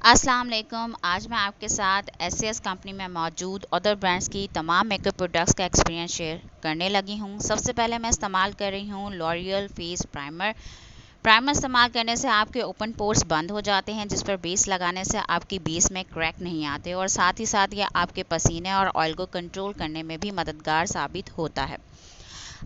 अस्सलाम वालेकुम। आज मैं आपके साथ एसएस कंपनी में मौजूद अदर ब्रांड्स की तमाम मेकअप प्रोडक्ट्स का एक्सपीरियंस शेयर करने लगी हूँ। सबसे पहले मैं इस्तेमाल कर रही हूँ लॉरियल फेस प्राइमर। प्राइमर इस्तेमाल करने से आपके ओपन पोर्स बंद हो जाते हैं, जिस पर बेस लगाने से आपकी बेस में क्रैक नहीं आते और साथ ही साथ ये आपके पसीने और ऑयल को कंट्रोल करने में भी मददगार साबित होता है।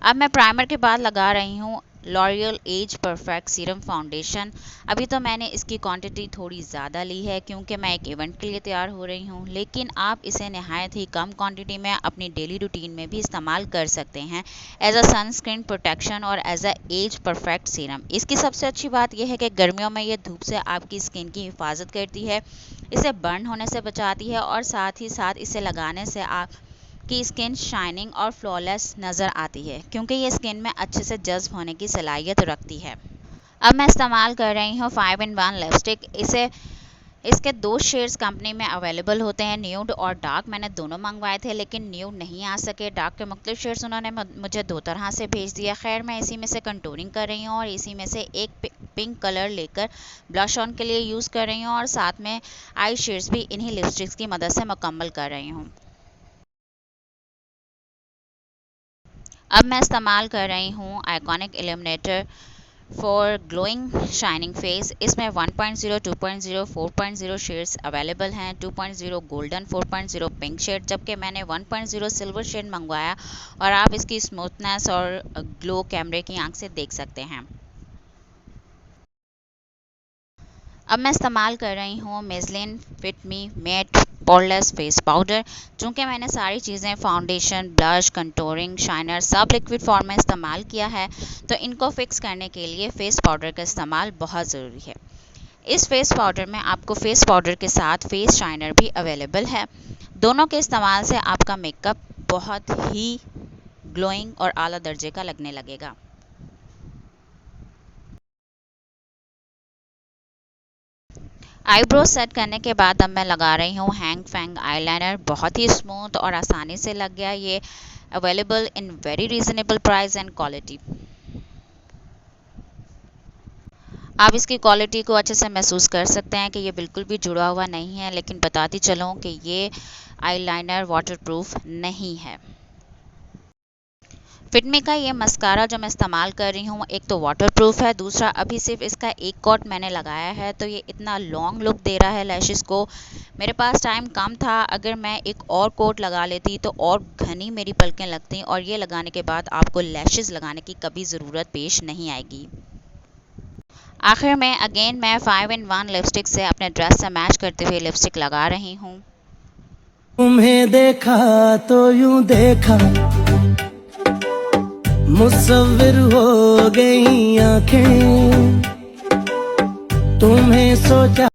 अब मैं प्राइमर के बाद लगा रही हूँ L'Oreal age perfect serum foundation. अभी तो मैंने इसकी क्वांटिटी थोड़ी ज़्यादा ली है क्योंकि मैं एक इवेंट के लिए तैयार हो रही हूँ, लेकिन आप इसे नहायत ही कम क्वांटिटी में अपनी डेली रूटीन में भी इस्तेमाल कर सकते हैं एज अ सनस्क्रीन प्रोटेक्शन और as a age perfect serum. इसकी सबसे अच्छी बात यह है कि गर्मियों में ये धूप से आपकी स्किन की हिफाजत करती है, इसे बर्न होने से बचाती है और साथ ही साथ इसे लगाने से आप की स्किन शाइनिंग और फ्लॉलेस नज़र आती है क्योंकि ये स्किन में अच्छे से जज्ब होने की सलाहियत रखती है। अब मैं इस्तेमाल कर रही हूँ 5-in-1 लिपस्टिक। इसके दो शेड्स कंपनी में अवेलेबल होते हैं, न्यूड और डार्क। मैंने दोनों मंगवाए थे लेकिन न्यूड नहीं आ सके। डार्क के मुख्तलिफ शेड्स उन्होंने मुझे दो तरह से भेज दिया। खैर, मैं इसी में से कंटूरिंग कर रही हूँ और इसी में से एक पिंक कलर लेकर ब्लश ऑन के लिए यूज़ कर रही हूँ और साथ में आई शेड्स भी इन्हीं लिपस्टिक्स की मदद से मुकम्मल कर रही हूँ। अब मैं इस्तेमाल कर रही हूँ iconic illuminator for glowing shining face. इसमें 1.0, 2.0, 4.0 शेड्स अवेलेबल हैं। 2.0 गोल्डन, 4.0 पिंक शेड, जबकि मैंने 1.0 सिल्वर शेड मंगवाया और आप इसकी स्मूथनेस और ग्लो कैमरे की आंख से देख सकते हैं। अब मैं इस्तेमाल कर रही हूँ मेबेलिन फिट मी मैट पोरलेस फेस पाउडर। चूँकि मैंने सारी चीज़ें फाउंडेशन, ब्लश, कंटूरिंग, शाइनर सब लिक्विड फॉर्म में इस्तेमाल किया है, तो इनको फिक्स करने के लिए फ़ेस पाउडर का इस्तेमाल बहुत ज़रूरी है। इस फेस पाउडर में आपको फेस पाउडर के साथ फेस शाइनर भी अवेलेबल है। दोनों के इस्तेमाल से आपका मेकअप बहुत ही ग्लोइंग और आला दर्जे का लगने लगेगा। आईब्रो सेट करने के बाद अब मैं लगा रही हूँ हैंग फैंग आईलाइनर। बहुत ही स्मूथ और आसानी से लग गया। ये available in very reasonable price and quality. आप इसकी क्वालिटी को अच्छे से महसूस कर सकते हैं कि ये बिल्कुल भी जुड़ा हुआ नहीं है, लेकिन बताती चलूँ कि ये आईलाइनर वाटरप्रूफ नहीं है। फिटमी का ये मस्कारा जो मैं इस्तेमाल कर रही हूँ, एक तो वाटरप्रूफ है, दूसरा अभी सिर्फ इसका एक कोट मैंने लगाया है तो ये इतना लॉन्ग लुक दे रहा है लैशेस को। मेरे पास टाइम कम था, अगर मैं एक और कोट लगा लेती तो और घनी मेरी पलकें लगती और ये लगाने के बाद आपको लैशेस लगाने की कभी ज़रूरत पेश नहीं आएगी। आखिर में अगेन मैं 5-in-1 लिपस्टिक से अपने ड्रेस से मैच करते हुए लिपस्टिक लगा रही हूँ। तुम्हें देखा तो यूं देखा, मुसव्विर हो गई आंखें, तुम्हें सोचा